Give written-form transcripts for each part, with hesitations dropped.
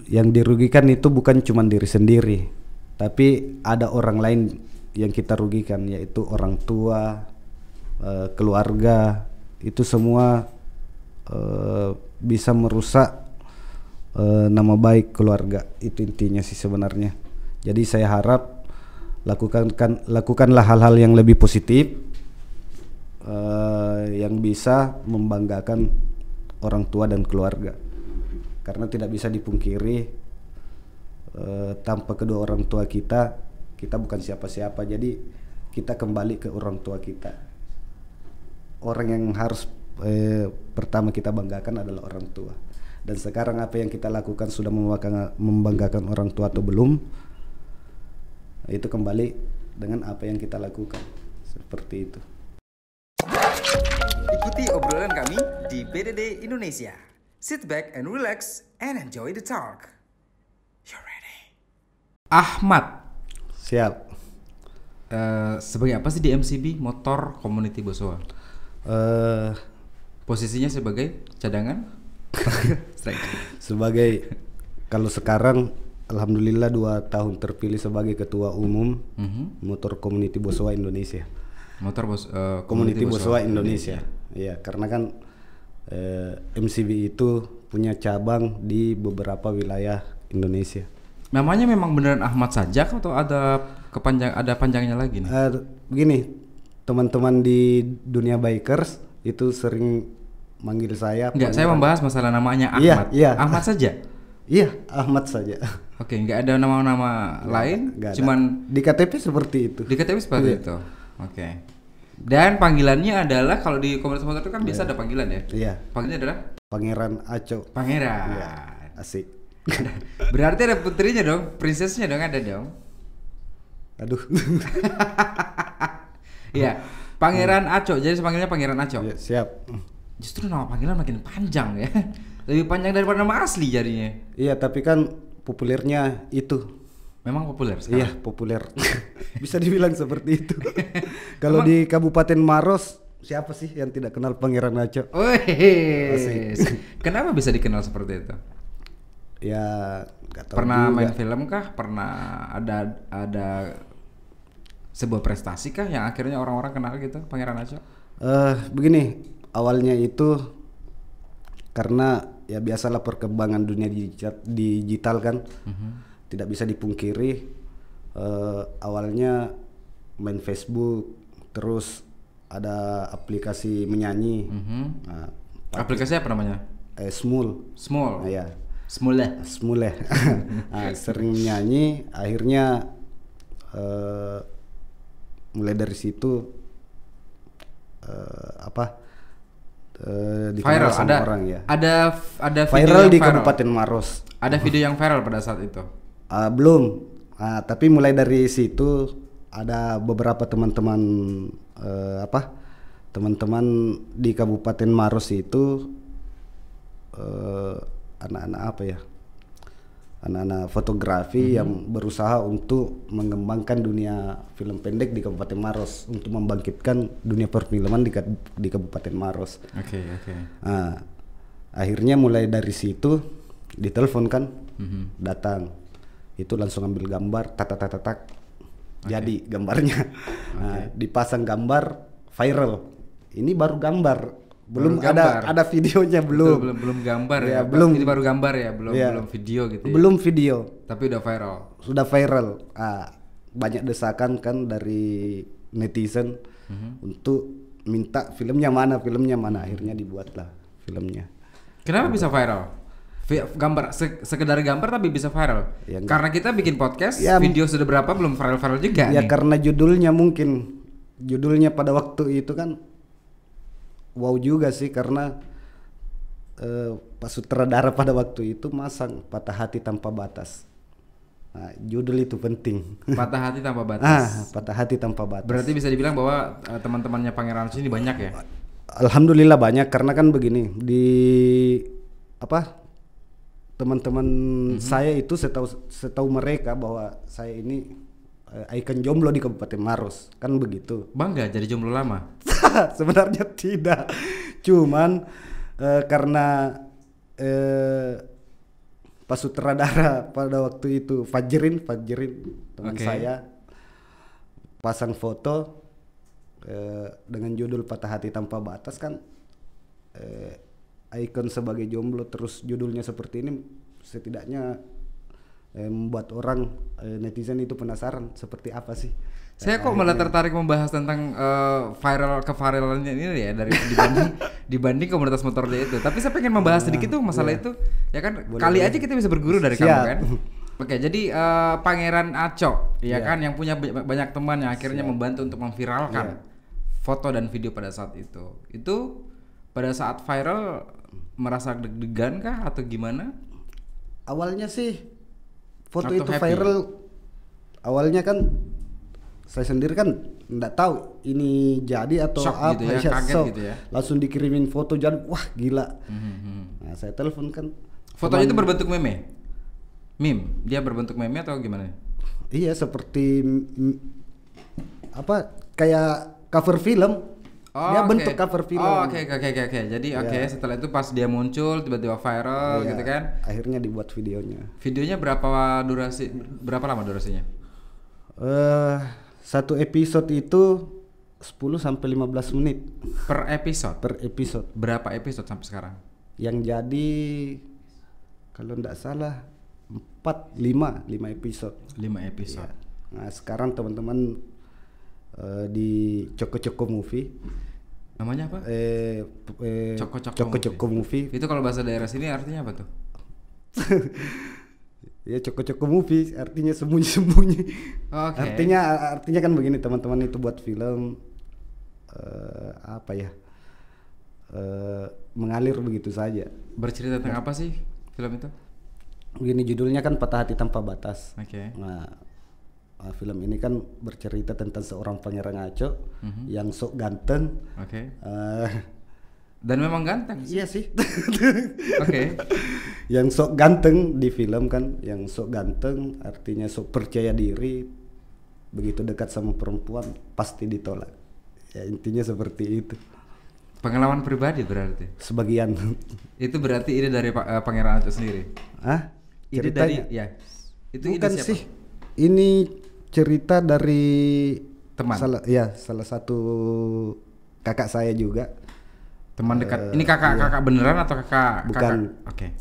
yang dirugikan itu bukan cuma diri sendiri, tapi ada orang lain yang kita rugikan, yaitu orang tua, keluarga. Itu semua bisa merusak nama baik keluarga. Itu intinya sih sebenarnya. Jadi saya harap lakukanlah hal-hal yang lebih positif, yang bisa membanggakan orang tua dan keluarga. Karena tidak bisa dipungkiri, tanpa kedua orang tua kita bukan siapa-siapa. Jadi kita kembali ke orang tua kita. Orang yang harus pertama kita banggakan adalah orang tua. Dan sekarang apa yang kita lakukan sudah membanggakan orang tua atau belum? Itu kembali dengan apa yang kita lakukan. Seperti itu. Ikuti obrolan kami di PDD Indonesia. Sit back and relax and enjoy the talk. You ready? Ahmad. Siap. Sebagai apa sih di MCB Motor Community Bosowa? Posisinya sebagai cadangan? Sebagai, kalau sekarang alhamdulillah 2 tahun terpilih sebagai ketua umum Motor Community Bosowa Indonesia. Community Bosowa Indonesia. Iya, karena kan MCB itu punya cabang di beberapa wilayah Indonesia. Namanya memang beneran Ahmad saja atau ada panjangnya lagi nih? Begini, teman-teman di dunia bikers itu sering manggil saya. Enggak, saya membahas masalah namanya Ahmad. Iya. Ahmad saja. Iya, Ahmad saja. Oke, enggak ada nama-nama lain, cuman di KTP seperti itu. Di KTP seperti itu. Oke. Dan panggilannya adalah kalau di komunitas motor itu kan biasa ada panggilan ya? Iya. Panggilannya adalah Pangeran Aco. Pangeran. Iya, asik. Berarti ada putrinya dong, prinsesnya dong, ada dong. Aduh. Iya, Pangeran Aco. Jadi panggilnya Pangeran Aco. Ya, siap. Justru nama panggilan makin panjang ya. Lebih panjang daripada nama asli jadinya. Iya, tapi kan populernya itu. Memang populer sekarang? Iya, populer. Bisa dibilang seperti itu. Kalau di Kabupaten Maros, siapa sih yang tidak kenal Pangeran Aco? Wih. Kenapa bisa dikenal seperti itu? Ya, nggak tahu. Pernah juga. main film kah? Pernah ada sebuah prestasi kah yang akhirnya orang-orang kenal gitu Pangeran Aco? Begini, awalnya itu karena ya biasalah perkembangan dunia digital kan. Tidak bisa dipungkiri, awalnya main Facebook, terus ada aplikasi menyanyi. Nah, aplikasi apa namanya? Smule. Small. Nah, ya. Smule. Nah, sering menyanyi, akhirnya mulai dari situ viral sama orang ya. Ada video Viral yang di Kabupaten Maros. Ada video yang viral pada saat itu. Belum. Tapi mulai dari situ ada beberapa teman-teman teman-teman di Kabupaten Maros itu anak-anak apa ya? Anak-anak fotografi yang berusaha untuk mengembangkan dunia film pendek di Kabupaten Maros, untuk membangkitkan dunia perfilman di Kabupaten Maros. Oke. Nah, akhirnya mulai dari situ ditelepon kan, datang, itu langsung ambil gambar, tak, jadi gambarnya. Nah, dipasang gambar, viral. Ini baru gambar. Belum ada videonya belum. Betul, belum gambar ya. Belum. Ini baru gambar ya, belum video gitu ya. Belum video. Tapi udah viral. Sudah viral. Banyak desakan kan dari netizen untuk minta filmnya mana. Akhirnya dibuatlah filmnya. Kenapa bisa viral? Gambar sekedar gambar tapi bisa viral. Ya, karena kita bikin podcast, ya, video sudah berapa belum viral juga ya nih. Karena judulnya pada waktu itu kan wow juga sih, karena Pak sutradara pada waktu itu masang Patah Hati Tanpa Batas. Nah, judul itu penting. Patah Hati Tanpa Batas. Patah Hati Tanpa Batas. Berarti bisa dibilang bahwa teman-temannya Pangeran Aco ini banyak ya? Alhamdulillah banyak, karena kan begini, di teman-teman saya itu setahu mereka bahwa saya ini ikon jomblo di Kabupaten Maros, kan begitu. Bangga jadi jomblo lama? Sebenarnya tidak, cuman karena pas sutradara pada waktu itu Fajrin teman Oke. saya pasang foto dengan judul Patah Hati Tanpa Batas kan, ikon sebagai jomblo, terus judulnya seperti ini setidaknya membuat orang netizen itu penasaran seperti apa sih. Saya kok malah tertarik membahas tentang keviralannya ini ya dari dibanding komunitas motor dia itu. Tapi saya pengen membahas sedikit tuh masalah itu. Ya kan kali aja kita bisa berguru dari kamu kan. Oke, jadi Pangeran Aco ya kan yang punya banyak teman yang akhirnya membantu untuk memviralkan foto dan video pada saat itu. Itu pada saat viral merasa deg-degan kah atau gimana? Awalnya sih foto Atau itu happy? viral, awalnya kan saya sendiri kan nggak tahu ini jadi atau Shock apa, gitu ya, kaget gitu ya. langsung dikirimin foto jadi wah gila. Nah, saya telepon kan. Fotonya itu berbentuk meme? Dia berbentuk meme atau gimana? Iya seperti apa kayak cover film. Dia oke. bentuk cover film. Oke. Jadi setelah itu pas dia muncul tiba-tiba viral Iya, gitu kan. akhirnya dibuat videonya. Videonya berapa lama durasinya? Satu episode itu 10 sampai 15 menit Per episode. per episode. Berapa episode sampai sekarang? Yang jadi kalau nggak salah 5 episode. 5 episode. Nah sekarang teman-teman di Coko Movie, Namanya apa? Coko Movie. Itu kalau bahasa daerah sini artinya apa tuh? Ya Coko Movie artinya sembunyi-sembunyi. Oke. Artinya kan begini, teman-teman itu buat film apa ya? Mengalir begitu saja. Bercerita tentang apa sih film itu? Begini judulnya kan Patah Hati Tanpa Batas. Oke. Nah, film ini kan bercerita tentang seorang pangeran Aco yang sok ganteng. Oke. eh, Dan memang ganteng sih. iya sih. Oke. Yang sok ganteng di film kan, yang sok ganteng artinya sok percaya diri. Begitu dekat sama perempuan pasti ditolak. Ya intinya seperti itu. Pengalaman pribadi berarti. Sebagian. Itu berarti ide dari Pangeran Aco sendiri. Ah, Ide ceritanya? dari ya. Itu Bukan ide siapa? sih. Ini cerita dari Teman. salah satu kakak saya juga. Teman dekat. Ini kakak beneran atau kakak? Bukan. Oke.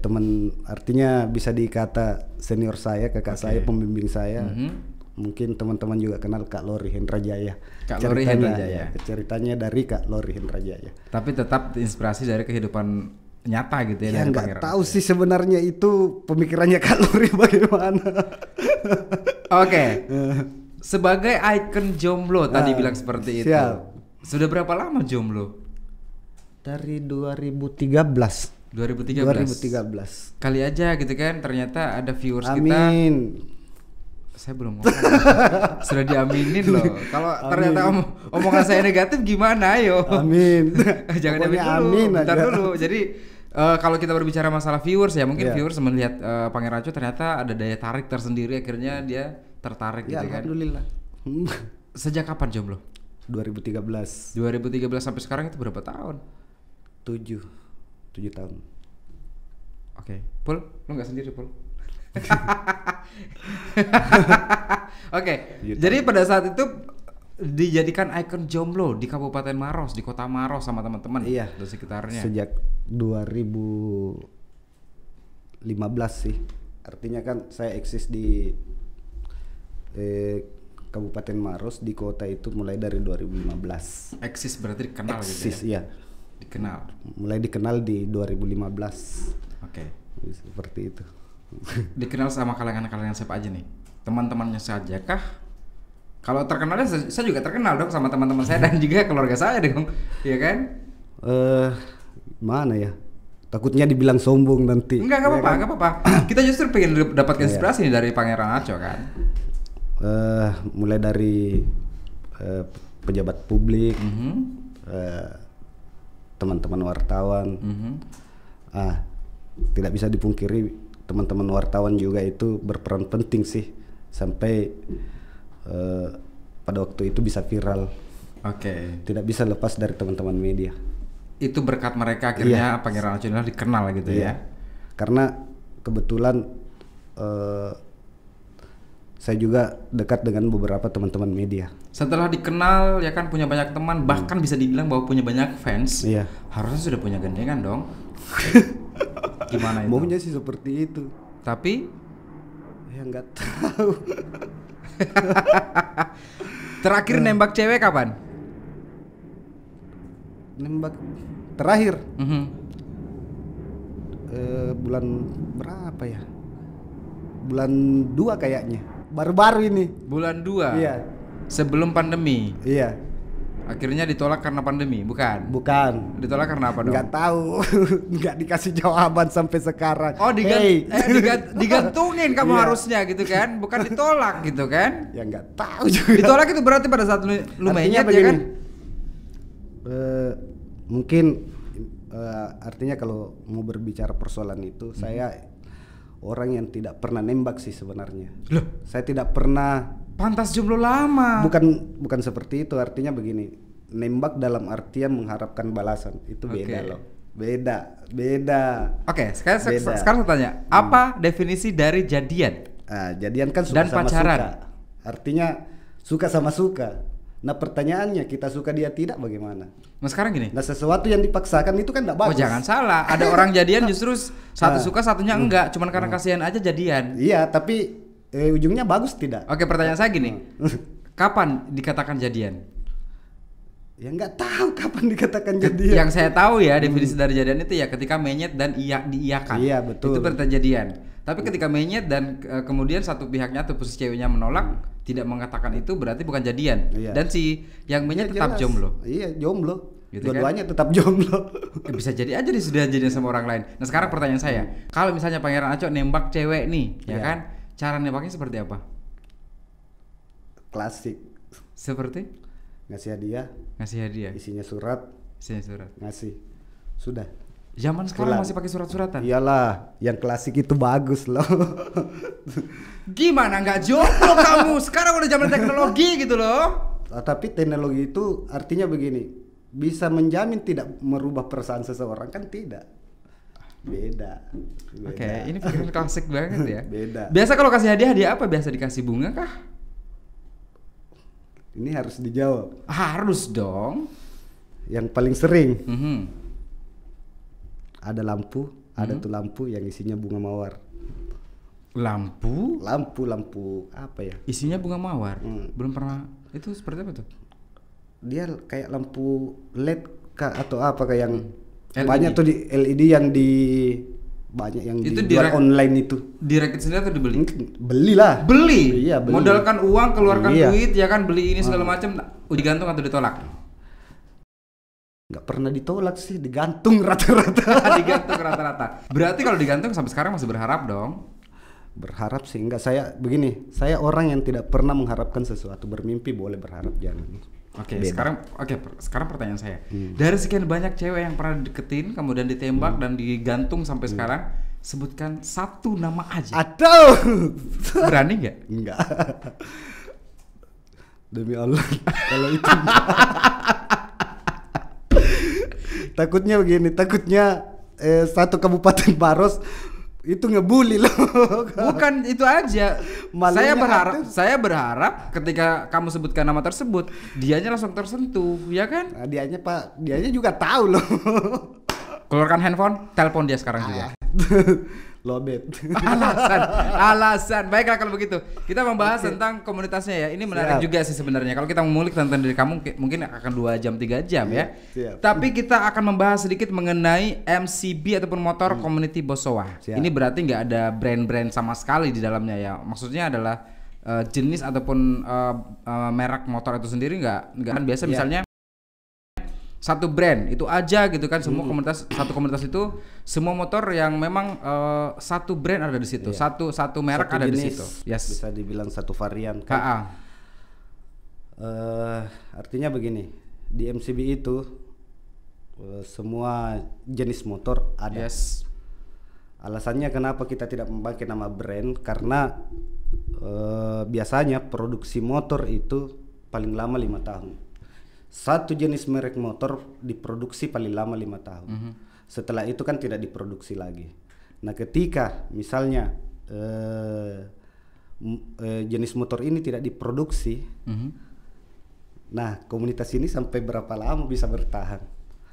Teman artinya bisa dikata senior saya, kakak saya, pembimbing saya. Mungkin teman-teman juga kenal Kak Lori Hendrajaya. Kak Lori Hendrajaya. Ceritanya dari Kak Lori Hendrajaya. Tapi tetap inspirasi dari kehidupan nyata gitu ya. Ya dari nggak Pangeran tahu Aco. sih sebenarnya itu pemikirannya Kak Lori bagaimana. Oke. Sebagai ikon jomblo tadi bilang seperti itu. siap. Sudah berapa lama jomblo? Dari 2013. 2013. Kali aja gitu kan, ternyata ada viewers kita. Amin. Saya belum ngomong. Sudah diaminin loh. Kalau ternyata omongan saya negatif gimana ayo? Amin. Jangan Pokoknya diambil dulu. amin Bentar aja. dulu. Jadi kalau kita berbicara masalah viewers ya, mungkin Iya. viewers melihat Pangeran Aco ternyata ada daya tarik tersendiri, akhirnya dia tertarik Ya gitu kan. alhamdulillah. Sejak kapan jomblo? 2013. 2013 sampai sekarang itu berapa tahun? 7 tahun. Oke, Pul, lu nggak sendiri Pul? Oke, jadi pada saat itu dijadikan ikon jomblo di Kabupaten Maros, di Kota Maros sama teman-teman Iya. di sekitarnya. Sejak 2015 sih. Artinya kan saya eksis di Kabupaten Maros, di kota itu mulai dari 2015. Eksis berarti dikenal gitu Eksis ya? iya. Dikenal. Mulai dikenal di 2015. Oke. Seperti itu. Dikenal sama kalangan-kalangan siapa aja nih? Teman-temannya saja kah? Kalau terkenalnya saya juga terkenal dong sama teman-teman saya dan juga keluarga saya dong, iya kan? Mana ya? Takutnya dibilang sombong nanti. Enggak apa-apa, enggak apa-apa. Kita justru pengen dapatkan inspirasi nih dari Pangeran Aco kan. Mulai dari pejabat publik, teman-teman wartawan. Tidak bisa dipungkiri teman-teman wartawan juga itu berperan penting sih sampai pada waktu itu bisa viral. Oke. Tidak bisa lepas dari teman-teman media. Itu berkat mereka akhirnya Pangeran Aco ini dikenal gitu ya. Karena kebetulan saya juga dekat dengan beberapa teman-teman media. Setelah dikenal ya kan, punya banyak teman, bahkan bisa dibilang bahwa punya banyak fans. Iya. Harusnya sudah punya gandengan dong. Gimana itu? Maunya sih seperti itu. Tapi Ya nggak tahu. terakhir nembak cewek kapan? Nembak terakhir Mhm. bulan berapa ya? Bulan 2 kayaknya. Baru-baru ini. Bulan 2. Iya. Sebelum pandemi. Iya. Akhirnya ditolak karena pandemi, bukan? Bukan. Ditolak karena apa dong? Nggak tahu. Nggak dikasih jawaban sampai sekarang. Oh, Hey. digantungin kamu Iya. harusnya gitu kan, bukan ditolak gitu kan? Ya nggak tahu juga. Ditolak itu berarti pada saat lu Artinya menyet ya begini, kan? Mungkin artinya kalau mau berbicara persoalan itu, saya orang yang tidak pernah nembak sih sebenarnya. Loh, Saya tidak pernah. pantas jomblo lama. Bukan seperti itu. Artinya begini, nembak dalam artian mengharapkan balasan itu beda Oke. loh. Beda. Oke, sekarang Beda. saya tanya, apa definisi dari jadian? Jadian kan suka Dan sama pacaran. suka. Artinya suka sama suka. Nah pertanyaannya, kita suka dia tidak bagaimana? Nah sekarang gini. Nah sesuatu yang dipaksakan itu kan tidak Oh bagus. jangan salah, ada orang jadian justru satu suka satunya enggak, cuman karena kasihan aja jadian. Iya, tapi ujungnya bagus tidak? Oke, pertanyaan saya gini, kapan dikatakan jadian? Ya nggak tahu kapan dikatakan jadian. Yang saya tahu ya definisi dari jadian itu ya ketika menyet dan diiyakan. Iya, betul. Itu berarti jadian. Tapi ketika menyet dan kemudian satu pihaknya atau posisi ceweknya menolak, tidak mengatakan itu berarti bukan jadian. Iya. Dan si yang menyet Iya, tetap jelas. jomblo. Iya, jomblo. Gitu Dua-duanya tetap jomblo. Bisa jadi aja dia sudah jadian sama orang lain. Nah sekarang pertanyaan saya, kalau misalnya Pangeran Aco nembak cewek nih, ya Iya. kan? Cara nembaknya seperti apa? Klasik. Seperti Ngasih hadiah, ngasih hadiah, isinya surat, isinya surat. ngasih. Sudah. Zaman sekarang Pulang. masih pakai surat-suratan. Iyalah, yang klasik itu bagus loh. Gimana nggak jomblo kamu? Sekarang udah zaman teknologi gitu loh. Tapi teknologi itu artinya begini, bisa menjamin tidak merubah perasaan seseorang kan tidak. Beda. Oke, ini pikiran klasik banget ya. Beda. Biasa kalau kasih hadiah apa? Biasa dikasih bunga kah? Ini harus dijawab. Harus dong. Yang paling sering Mhm. ada lampu, ada tuh lampu yang isinya bunga mawar. Lampu Lampu apa ya? isinya bunga mawar. Hmm. Belum pernah. Itu seperti apa tuh? Dia kayak lampu LED kah atau apa kayak yang LED. banyak tuh di LED yang di banyak yang Itu dijual direk- online itu. Direkit sendiri atau dibeli? Belilah. Beli. Iya, beli. Modalkan uang, keluarkan Iya. duit ya kan, beli ini segala macam, uji gantung atau ditolak? Nggak pernah ditolak sih, digantung rata-rata. Digantung rata-rata. Berarti kalau digantung sampai sekarang masih berharap dong. Berharap sih enggak, saya begini, saya orang yang tidak pernah mengharapkan sesuatu, bermimpi boleh, berharap jangan. Oke, Beda. sekarang pertanyaan saya. Dari sekian banyak cewek yang pernah deketin, kemudian ditembak dan digantung sampai sekarang, sebutkan satu nama aja. Atau Berani nggak? enggak. Demi Allah, kalau itu enggak. Takutnya begini, takutnya satu Kabupaten Maros itu ngebully loh. Bukan itu aja. Malunya Saya berharap ketika kamu sebutkan nama tersebut, dianya langsung tersentuh, ya kan? Nah, dianya juga tahu loh. Keluarkan handphone, telepon dia sekarang juga. Lobet. Alasan. Baiklah kalau begitu. Kita membahas tentang komunitasnya ya. Ini menarik Siap. juga sih sebenarnya. Kalau kita mengulik tentang diri kamu mungkin akan 2 jam 3 jam ya. Siap. Tapi kita akan membahas sedikit mengenai MCB ataupun motor community Bosowa. Siap. Ini berarti nggak ada brand-brand sama sekali di dalamnya ya. Maksudnya adalah jenis ataupun merek motor itu sendiri nggak kan biasa Iya. misalnya satu brand itu aja gitu kan, semua komunitas, satu komunitas itu semua motor yang memang satu brand ada di situ, Iya. satu merek Satu ada di jenis, situ. Yes. bisa dibilang satu varian kan. KA. Artinya begini, di MCB itu semua jenis motor ada. Yes. Alasannya kenapa kita tidak memakai nama brand, karena biasanya produksi motor itu paling lama 5 tahun. Satu jenis merek motor diproduksi paling lama 5 tahun. Setelah itu kan tidak diproduksi lagi. Nah, ketika misalnya jenis motor ini tidak diproduksi, nah komunitas ini sampai berapa lama bisa bertahan?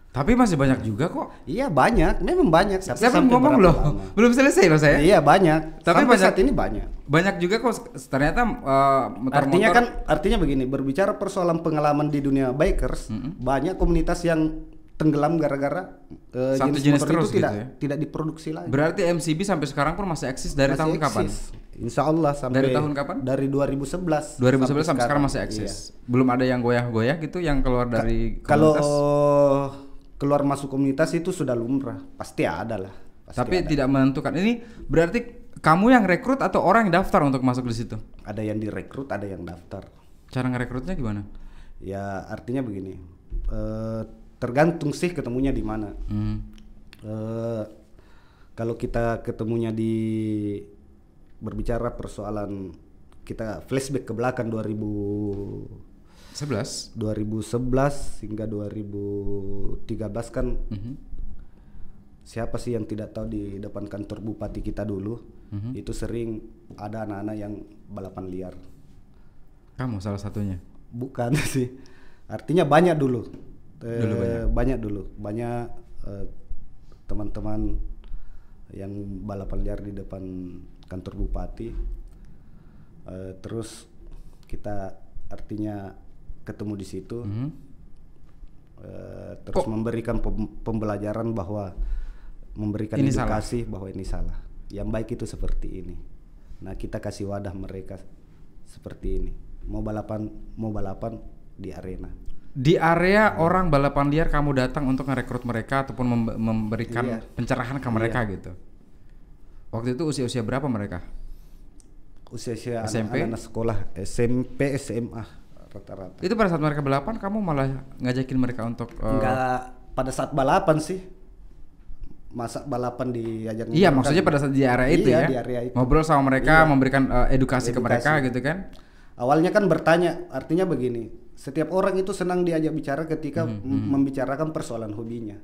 Tapi masih banyak juga kok. Iya banyak, memang banyak. Saya belum ngomong loh, belum selesai loh saya. Iya banyak. Tapi sampai saat ini banyak. Banyak juga kok ternyata motor-motor. Artinya begini, berbicara persoalan pengalaman di dunia bikers, banyak komunitas yang tenggelam gara-gara satu jenis motor terus itu gitu ya? tidak diproduksi lagi. Berarti MCB sampai sekarang pun masih eksis dari Masih tahun eksis. kapan? Insya Allah sampai Dari tahun kapan? Dari 2011. 2011 sampai sekarang masih eksis. Iya. Belum ada yang goyah-goyah gitu yang keluar dari Kalau komunitas. keluar masuk komunitas itu sudah lumrah, pasti ada lah. Pasti Tapi ada. tidak menentukan. Ini berarti kamu yang rekrut atau orang yang daftar untuk masuk di situ? Ada yang direkrut, ada yang daftar. Cara ngerekrutnya gimana? Ya artinya begini, tergantung sih ketemunya di mana. Kalau kita ketemunya di berbicara persoalan, kita flashback ke belakang 2011 hingga 2013 kan, siapa sih yang tidak tahu di depan kantor bupati kita dulu itu sering ada anak-anak yang balapan liar. Kamu salah satunya? Bukan sih, artinya banyak dulu. Banyak teman-teman yang balapan liar di depan kantor bupati. Terus kita artinya ketemu di situ, terus memberikan pembelajaran bahwa memberikan ini edukasi bahwa ini salah. Yang baik itu seperti ini. Nah, kita kasih wadah mereka seperti ini. Mau balapan di arena. Di area orang balapan liar kamu datang untuk merekrut mereka ataupun memberikan pencerahan ke mereka gitu. Waktu itu usia berapa mereka? Usia SMP? anak sekolah SMP, SMA rata-rata. Itu pada saat mereka balapan kamu malah ngajakin mereka untuk Enggak pada saat balapan sih. Masa balapan diajak Iya, maksudnya pada saat di area itu ya. Di area itu. Ngobrol sama mereka, memberikan edukasi ke mereka gitu kan. Awalnya kan bertanya, artinya begini, setiap orang itu senang diajak bicara ketika membicarakan persoalan hobinya.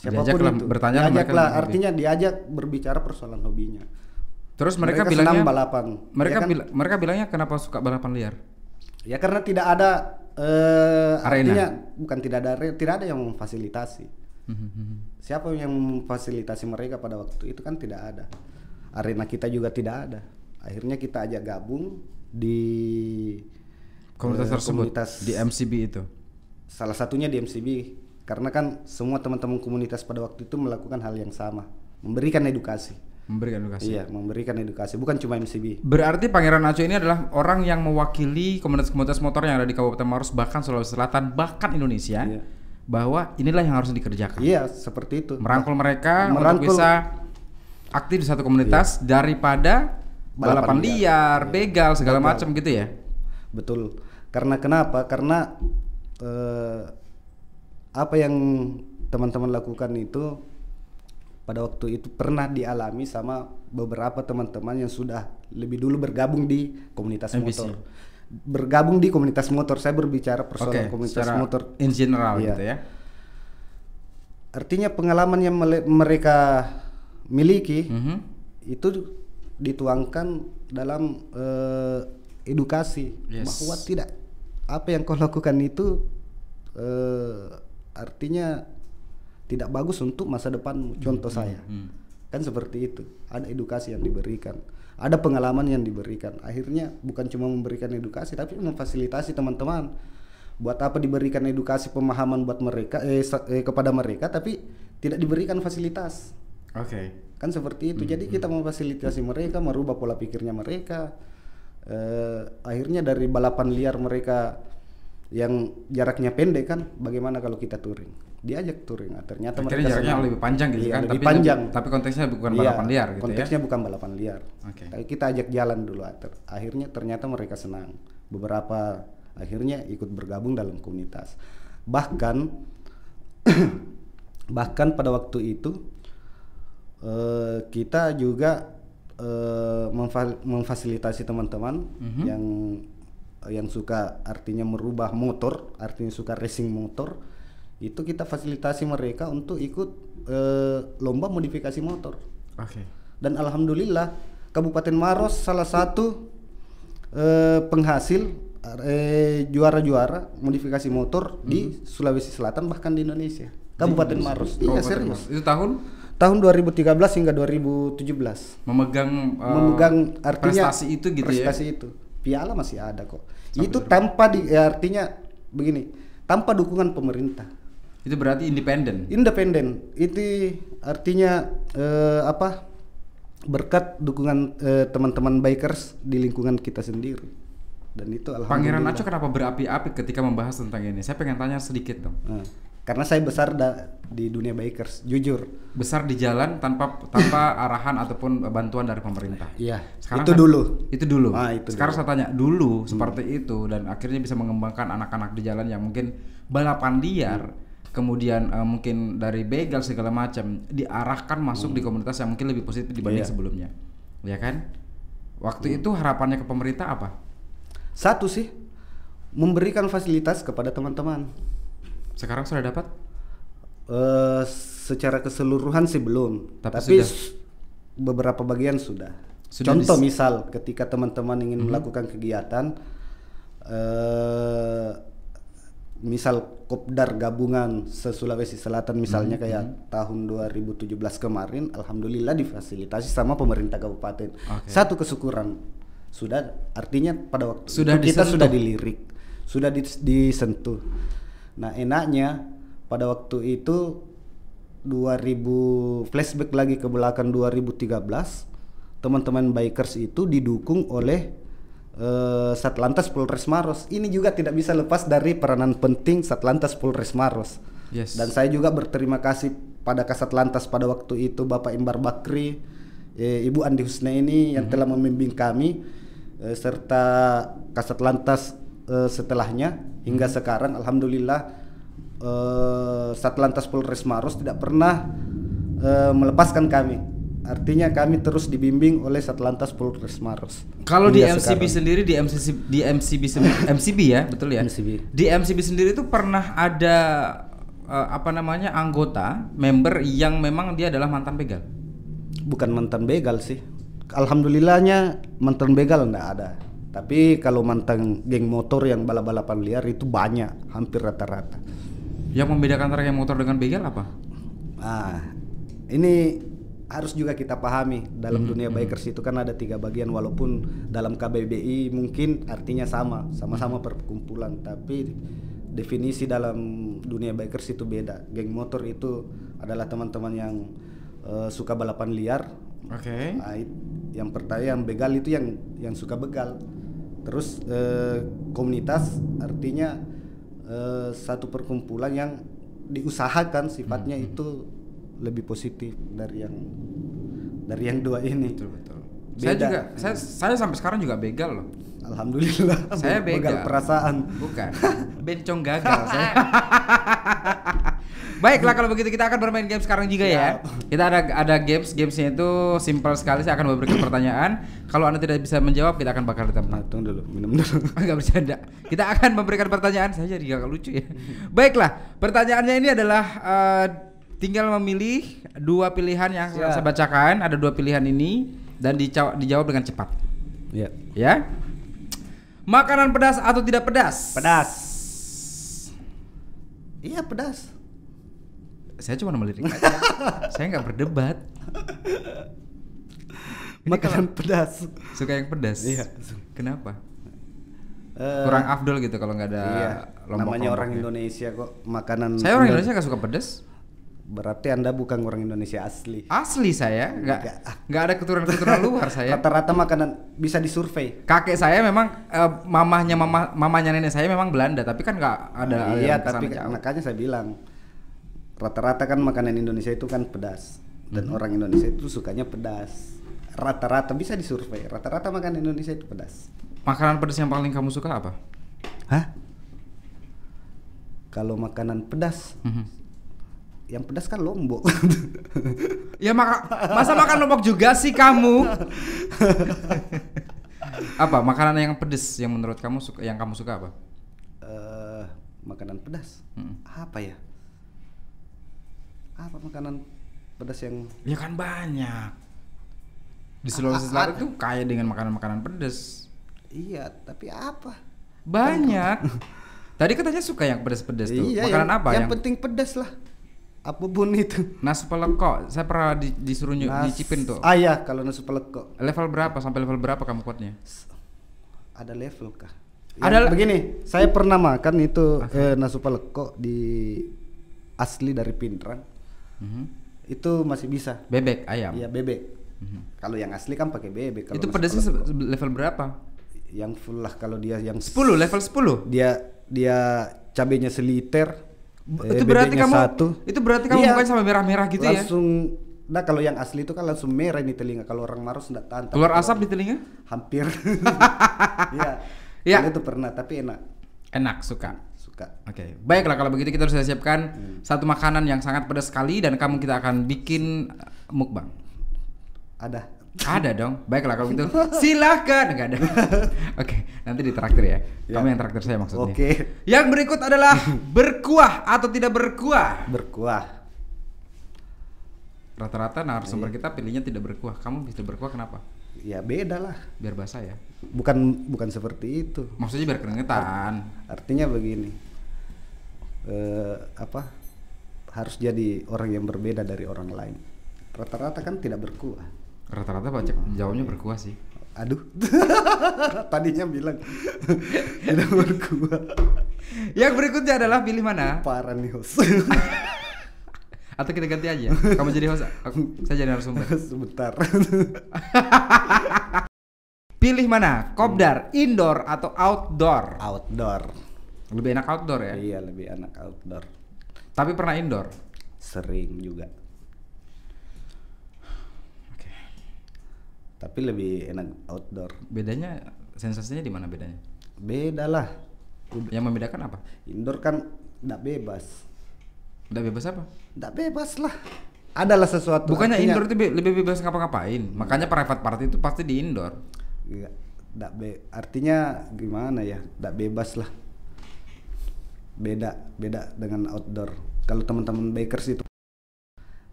Siapapun itu, bertanya diajaklah, artinya diajak berbicara persoalan hobinya. Terus mereka senang bilangnya balapan. Mereka bilangnya kenapa suka balapan liar? Ya karena tidak ada arena. Artinya bukan tidak ada yang memfasilitasi. Siapa yang memfasilitasi mereka pada waktu itu kan tidak ada. Arena kita juga tidak ada. Akhirnya kita ajak gabung di komunitas tersebut, di MCB itu. Salah satunya di MCB, karena kan semua teman-teman komunitas pada waktu itu melakukan hal yang sama, memberikan edukasi. Iya, memberikan edukasi, bukan cuma MCB. Berarti Pangeran Aco ini adalah orang yang mewakili komunitas-komunitas motor yang ada di Kabupaten Maros, bahkan Sulawesi Selatan, bahkan Indonesia. Iya. Bahwa inilah yang harus dikerjakan. Iya, seperti itu. Merangkul mereka untuk bisa aktif di satu komunitas daripada balapan liar, begal segala macam gitu ya. Betul. Karena kenapa? Karena apa yang teman-teman lakukan itu pada waktu itu pernah dialami sama beberapa teman-teman yang sudah lebih dulu bergabung di komunitas motor. Bergabung di komunitas motor. Saya berbicara persoalan komunitas motor in general gitu ya. Artinya pengalaman yang mereka miliki itu dituangkan dalam edukasi bahwa tidak apa yang kau lakukan itu artinya tidak bagus untuk masa depan. Contoh saya kan seperti itu, ada edukasi yang diberikan, ada pengalaman yang diberikan. Akhirnya bukan cuma memberikan edukasi tapi memfasilitasi teman-teman. Buat apa diberikan edukasi pemahaman buat mereka kepada mereka tapi tidak diberikan fasilitas. Kan seperti itu. Jadi kita memfasilitasi mereka, merubah pola pikirnya mereka. Akhirnya dari balapan liar mereka yang jaraknya pendek kan, bagaimana kalau kita touring? Diajak touring. Ternyata mereka jaraknya lebih panjang gitu kan, lebih panjang. Tapi konteksnya bukan balapan liar gitu konteksnya ya. bukan balapan liar. Kita ajak jalan dulu. Akhirnya ternyata mereka senang. Beberapa akhirnya ikut bergabung dalam komunitas. Bahkan pada waktu itu kita juga memfasilitasi teman-teman yang suka artinya merubah motor, artinya suka racing motor, itu kita fasilitasi mereka untuk ikut lomba modifikasi motor. Oke. Dan alhamdulillah Kabupaten Maros salah satu penghasil juara-juara modifikasi motor di Sulawesi Selatan, bahkan di Indonesia. Kabupaten Maros. Iya, Kabupaten serius. Maros. Itu Tahun 2013 hingga 2017. memegang Artinya prestasi itu gitu prestasi ya. itu. Piala masih ada kok. Sampai Itu tanpa artinya begini, tanpa dukungan pemerintah. Itu berarti independen. Independen. Itu artinya berkat dukungan teman-teman bikers di lingkungan kita sendiri. Dan itu alhamdulillah. Pangeran Aco kenapa berapi-api ketika membahas tentang ini? Saya pengen tanya sedikit dong. Karena saya besar di dunia bikers, jujur. Besar di jalan tanpa arahan ataupun bantuan dari pemerintah. Iya. Sekarang Itu dulu. Itu dulu. Itu sekarang dulu. saya tanya dulu seperti itu dan akhirnya bisa mengembangkan anak-anak di jalan yang mungkin balapan liar, kemudian mungkin dari begal segala macam diarahkan masuk di komunitas yang mungkin lebih positif dibanding sebelumnya. Ya kan? Waktu itu harapannya ke pemerintah apa? Satu sih, memberikan fasilitas kepada teman-teman. Sekarang sudah dapat? Secara keseluruhan sih belum, Tapi sudah. beberapa bagian sudah. Sudah Contoh misal ketika teman-teman ingin melakukan kegiatan, misal kopdar gabungan se-Sulawesi Selatan misalnya kayak tahun 2017 kemarin, alhamdulillah difasilitasi sama pemerintah kabupaten. Satu kesyukuran sudah, artinya pada waktu Sudah itu kita disentuh. sudah dilirik, sudah disentuh. Nah enaknya pada waktu itu 2000 flashback lagi ke belakang 2013, teman-teman bikers itu didukung oleh Satlantas Polres Maros. Ini juga tidak bisa lepas dari peranan penting Satlantas Polres Maros. Yes. Dan saya juga berterima kasih pada Kasatlantas pada waktu itu Bapak Imbar Bakri, Ibu Andi Husna ini yang telah membimbing kami, serta Kasatlantas setelahnya hingga sekarang alhamdulillah Satlantas Polres Maros tidak pernah melepaskan kami. Artinya kami terus dibimbing oleh Satlantas Polres Maros. Kalau di Hingga MCB sekarang. sendiri di MCB ya, betul ya? MCB. Di MCB sendiri itu pernah ada anggota member yang memang dia adalah mantan begal. Bukan mantan begal sih. Alhamdulillahnya mantan begal enggak ada. Tapi kalau mantan geng motor yang balap-balapan liar itu banyak, hampir rata-rata. Yang membedakan antara geng motor dengan begal apa? Ini harus juga kita pahami dalam dunia bikers itu kan ada 3 bagian, walaupun dalam KBBI mungkin artinya sama-sama perkumpulan, tapi definisi dalam dunia bikers itu beda. Geng motor itu adalah teman-teman yang suka balapan liar. Oke. Yang pertama yang begal itu yang suka begal. Terus komunitas artinya satu perkumpulan yang diusahakan sifatnya itu lebih positif dari yang dua ini. Betul. Beda. Saya sampai sekarang juga begal loh. Alhamdulillah. Saya begal. Perasaan. Bukan. Bencong gagal saya. Baiklah kalau begitu kita akan bermain game sekarang juga ya. Kita ada gamesnya itu simpel sekali. Saya akan memberikan pertanyaan. Kalau Anda tidak bisa menjawab, kita akan bakar di tempat. Tunggu dulu, minum dulu. Enggak bercanda. Kita akan memberikan pertanyaan. Saya jadi agak lucu ya. Baiklah, pertanyaannya ini adalah tinggal memilih 2 pilihan yang saya bacakan. Ada 2 pilihan ini dan dijawab dengan cepat. Iya. Ya. Makanan pedas atau tidak pedas? Pedas. Iya, pedas. Saya cuma melirik aja. Saya nggak berdebat. Makanan pedas. Suka yang pedas. Iya. Kenapa? Kurang afdol gitu kalau nggak ada Namanya orang Indonesia kok makanan. Saya orang Indonesia nggak suka pedas. Berarti Anda bukan orang Indonesia asli. Asli saya nggak ada keturunan luar saya. Rata-rata makanan bisa disurvei. Kakek saya memang mamanya nenek saya memang Belanda, tapi kan nggak ada. Iya, tapi makanya saya bilang rata-rata kan makanan Indonesia itu kan pedas dan orang Indonesia itu sukanya pedas. Rata-rata bisa disurvei. Rata-rata makanan Indonesia itu pedas. Makanan pedas yang paling kamu suka apa? Hah? Kalau makanan pedas, yang pedas kan lombok. Ya masa makan lombok juga sih kamu? Apa makanan yang pedas yang menurut kamu yang kamu suka apa? Makanan pedas. Apa ya? Apa makanan pedas yang? Ya kan banyak. Di Sulawesi Selatan tuh kaya dengan makanan-makanan pedas. Iya, tapi apa? Banyak. Tadi katanya suka yang pedas-pedas tuh. Iya, Makanan apa yang penting pedas lah. Apapun itu. Nasi peleko, saya pernah disuruh nyicipin tuh. Iya, kalau nasi peleko. Level berapa sampai level berapa kamu kuatnya? Ada level kah? Ada begini, saya pernah makan itu nasi peleko di asli dari Pindrang. Itu masih bisa. Bebek ayam. Iya, bebek. Kalau yang asli kan pakai bebek. Kalau Itu pedasnya level berapa? Yang full lah, kalau dia yang 10, level 10. Dia cabenya seliter. Itu berarti kamu Iya, mukanya sampai merah-merah gitu langsung, nah kalau yang asli itu kan langsung merah ini telinga. Kalau orang Maros enggak tahan. Keluar asap di telinga? Hampir. Iya. Iya. Itu pernah, tapi enak. Enak, suka. Oke. Baiklah, kalau begitu kita sudah siapkan satu makanan yang sangat pedas sekali dan kita akan bikin mukbang. Ada dong. Baiklah kalau gitu. Silakan. Enggak ada. Oke, nanti ditraktir ya. Kamu yang traktir saya maksudnya. Oke. Yang berikut adalah berkuah atau tidak berkuah. Berkuah. Rata-rata narasumber kita pilihnya tidak berkuah. Kamu bisa berkuah kenapa? Ya beda lah. Biar basah ya. Bukan seperti itu. Maksudnya biar keringetan. Artinya begini. Harus jadi orang yang berbeda dari orang lain. Rata-rata kan tidak berkuah. Rata-rata jawabnya berkuah sih. Aduh. Tadinya bilang tidak berkuah. Yang berikutnya adalah pilih mana? Parah nih host. Atau kita ganti aja. Kamu jadi host, saya jadi narasumber. Sebentar. Pilih mana? Kopdar, indoor atau outdoor? Outdoor. Lebih enak outdoor ya? Iya, lebih enak outdoor. Tapi pernah indoor? Sering juga. Oke. Tapi lebih enak outdoor. Bedanya, sensasinya di mana bedanya? Beda lah. Yang membedakan apa? Indoor kan enggak bebas. Enggak bebas apa? Enggak bebas lah. Adalah sesuatu. Bukannya indoor itu lebih bebas ngapa-ngapain? Makanya private party itu pasti di indoor. Iya. Artinya gimana ya? Enggak bebas lah. Beda dengan outdoor. Kalau teman-teman bakers itu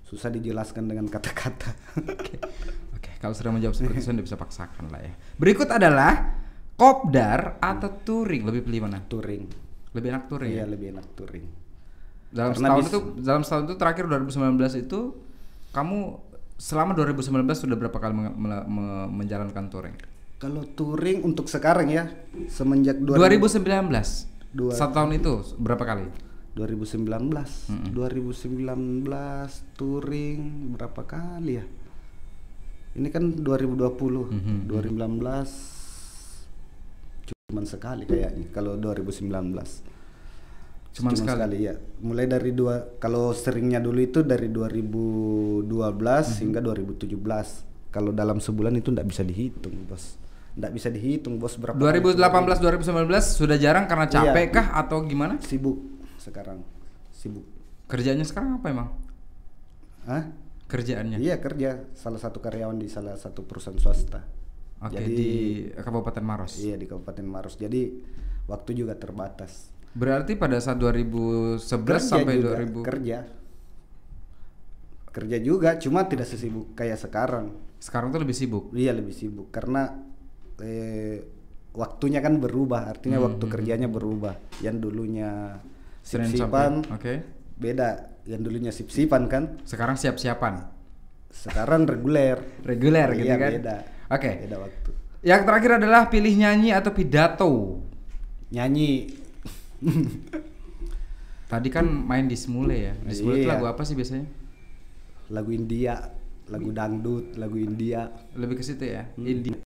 susah dijelaskan dengan kata-kata. Oke, kalau sudah menjawab seperti itu Anda bisa paksakan lah ya. Berikut adalah kopdar atau touring. Lebih pilih mana? Touring. Lebih enak touring. Iya, ya? lebih enak touring. Dalam setahun itu terakhir 2019 itu kamu selama 2019 sudah berapa kali menjalankan touring? Kalau touring untuk sekarang ya semenjak 2019. Satu tahun itu berapa kali? 2019. 2019 touring berapa kali ya? Ini kan 2020. 2019 cuman sekali kayaknya kalau 2019. Cuman sekali ya. Mulai dari kalau seringnya dulu itu dari 2012 hingga 2017. Kalau dalam sebulan itu enggak bisa dihitung, Bos. Enggak bisa dihitung, Bos, berapa 2018 2019 sudah jarang karena capek kah atau gimana? Sibuk sekarang. Sibuk. Kerjanya sekarang apa emang? Hah? Kerjaannya? Iya, kerja salah satu karyawan di salah satu perusahaan swasta. Oke, jadi, di Kabupaten Maros. Iya, di Kabupaten Maros. Jadi waktu juga terbatas. Berarti pada saat 2011 sampai juga, 2000 kerja juga, cuma tidak sesibuk kayak sekarang. Sekarang tuh lebih sibuk. Iya, lebih sibuk karena waktunya kan berubah, artinya waktu kerjanya berubah. Yang dulunya sip-sipan, beda. Yang dulunya sip-sipan kan. Sekarang siap-siapan. Sekarang reguler. Reguler gitu iya, kan. Beda. Oke. Beda waktu. Yang terakhir adalah pilih nyanyi atau pidato. Nyanyi. Tadi kan main di Smule ya. Di Smule itu lagu apa sih biasanya? Lagu India, lagu dangdut, lagu India. Lebih ke situ ya. India.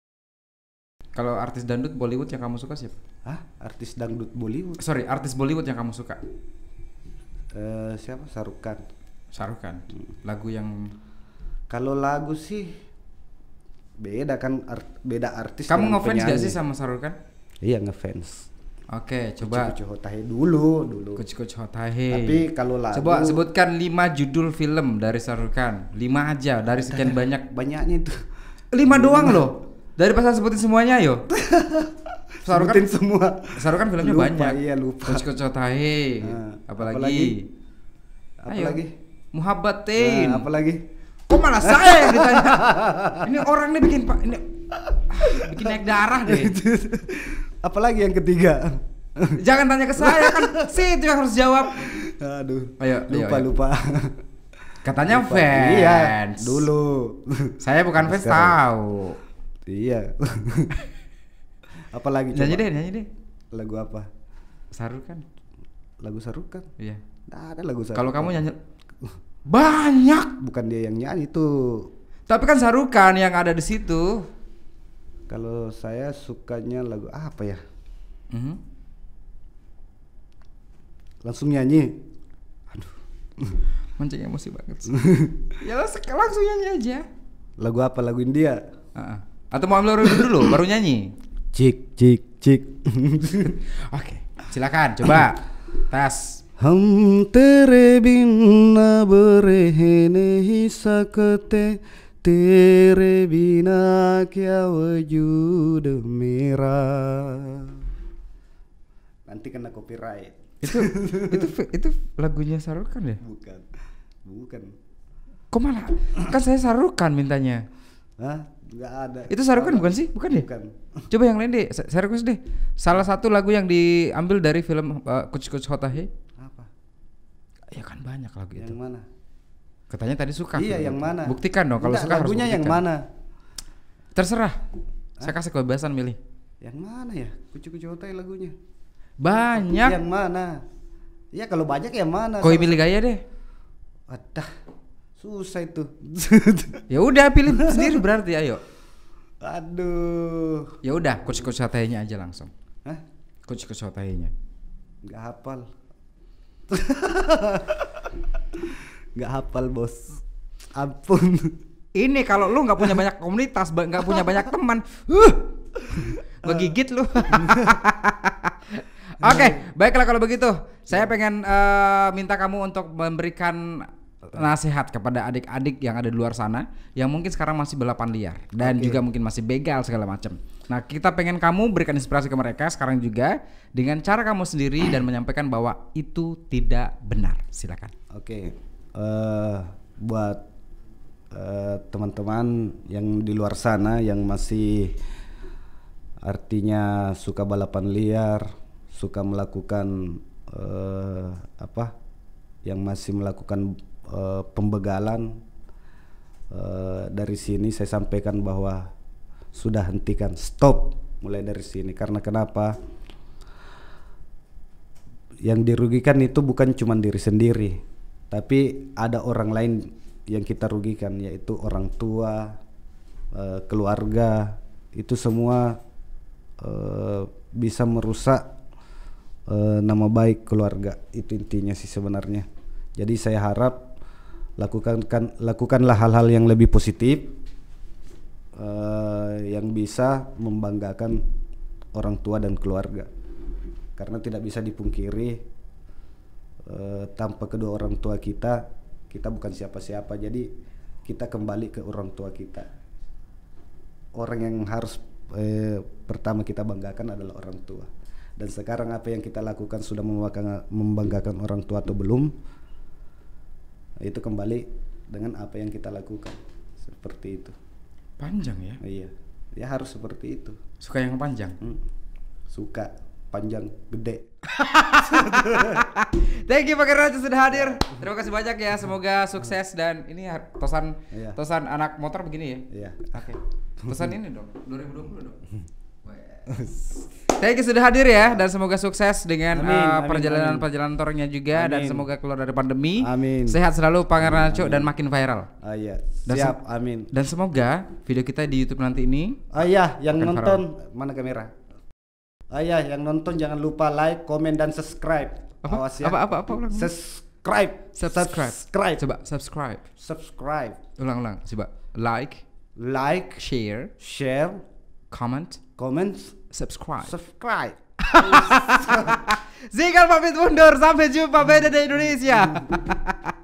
Kalau artis dangdut Bollywood yang kamu suka siapa? Hah? Artis dangdut Bollywood? Sorry, artis Bollywood yang kamu suka? Siapa? Shah Rukh Khan. Shah Rukh Khan. Lagu yang kalau lagu sih beda kan, beda artis. Kamu ngefans gak sih sama Shah Rukh Khan? Iya, ngefans. Oke, coba. Kuci Hotahe dulu. Kuci Hotahe. Tapi kalau lagu, coba sebutkan 5 judul film dari Shah Rukh Khan. 5 aja dari sekian banyak. Banyaknya itu. 5 doang loh. Dari pasal sebutin semuanya yo. Shah Rukh Khan semua. Shah Rukh Khan filmnya lupa, banyak. Iya, lupa. Kuci Hotahe. Apalagi? Apalagi? Muhabbatin. Apalagi? Kok malah saya yang ditanya? Ini orang nih bikin bikin naik darah deh. Apalagi yang ketiga? Jangan tanya ke saya kan, itu yang harus jawab. Aduh. Ayo. Lupa. Katanya Lupa. fans. Iya, dulu. Saya bukan fans tahu. Iya. Apalagi coba? Nyanyi deh. Lagu apa? Sarukan. Lagu Sarukan? Iya. Nah, ada lagu Sarukan. Kalau kamu nyanyi banyak. Bukan dia yang nyanyi tuh. Tapi kan Sarukan yang ada di situ. Kalau saya sukanya lagu apa ya? Langsung nyanyi. Aduh. Mancing emosi banget sih. Ya langsung nyanyi aja. Lagu apa? Lagu India? Atau mau ambil dulu baru nyanyi? Cik. Oke, silakan coba. Tes. हम तेरे बिना बरह नहीं सकते तेरे बिना क्या वजूद मेरा. Nanti kena copyright. Itu lagunya Sarukan ya? Bukan. Kok malah? Kan saya Sarukan mintanya. Hah? Enggak ada. Itu Sarukan bukan sih? Bukan ya? Bukan. Coba yang lain deh. Saya request deh. Salah satu lagu yang diambil dari film Kuch Kuch Hota Hai. Apa? Ya kan banyak lagu itu. Yang mana? Katanya tadi suka. Iya, yang mana? Buktikan dong kalau suka harus lagunya buktikan. yang mana? Terserah. Saya kasih kebebasan milih. Yang mana ya? Kucu-kucu hotai lagunya. Banyak. Yang mana? Ya kalau banyak yang mana? Koi pilih gaya deh. Adah. Susah itu. Ya udah pilih sendiri berarti ayo. Aduh. Ya udah Kuch Kuch Hota Hai-nya aja langsung. Hah? Kuch Kuch Hota Hai-nya. Enggak hafal. Nggak hafal bos, ampun. Ini kalau lu nggak punya banyak komunitas, nggak punya banyak teman, ngegigit lu. Oke, baiklah kalau begitu, saya pengen minta kamu untuk memberikan nasihat kepada adik-adik yang ada di luar sana, yang mungkin sekarang masih balapan liar dan juga mungkin masih begal segala macam. Nah, kita pengen kamu berikan inspirasi ke mereka sekarang juga dengan cara kamu sendiri dan menyampaikan bahwa itu tidak benar. Silakan. Oke. Buat teman-teman yang di luar sana yang masih artinya suka balapan liar, suka melakukan yang masih melakukan pembegalan, dari sini saya sampaikan bahwa sudah hentikan, stop mulai dari sini. Karena kenapa? Yang dirugikan itu bukan cuma diri sendiri, tapi ada orang lain yang kita rugikan, yaitu orang tua, keluarga. Itu semua bisa merusak nama baik keluarga. Itu intinya sih sebenarnya. Jadi saya harap lakukanlah hal-hal yang lebih positif, yang bisa membanggakan orang tua dan keluarga. Karena tidak bisa dipungkiri, tanpa kedua orang tua kita bukan siapa-siapa. Jadi kita kembali ke orang tua kita. Orang yang harus pertama kita banggakan adalah orang tua. Dan sekarang apa yang kita lakukan sudah membanggakan orang tua atau belum? Itu kembali dengan apa yang kita lakukan. Seperti itu. Panjang ya? Iya, ya harus seperti itu. Suka yang panjang? Suka panjang, gede. Thank you Pak Raja sudah hadir. Terima kasih banyak ya. Semoga sukses dan ini tosan anak motor begini ya. Iya. Oke. Tosan ini dong 2020 dong. Thank you sudah hadir ya dan semoga sukses dengan perjalanan motornya juga. Amin. Dan semoga keluar dari pandemi. Amin. Sehat selalu Pangeran Nacho dan makin viral. Iya. Siap, amin. Dan semoga video kita di YouTube nanti ini. Iya, yang nonton viral. Mana kamera? Iya, yang nonton jangan lupa like, komen dan subscribe. Awas ya. Apa? Subscribe. Coba subscribe. Ulang. Coba like, share, comment, subscribe. Zikal pamit mundur, sampai jumpa BDD Indonesia.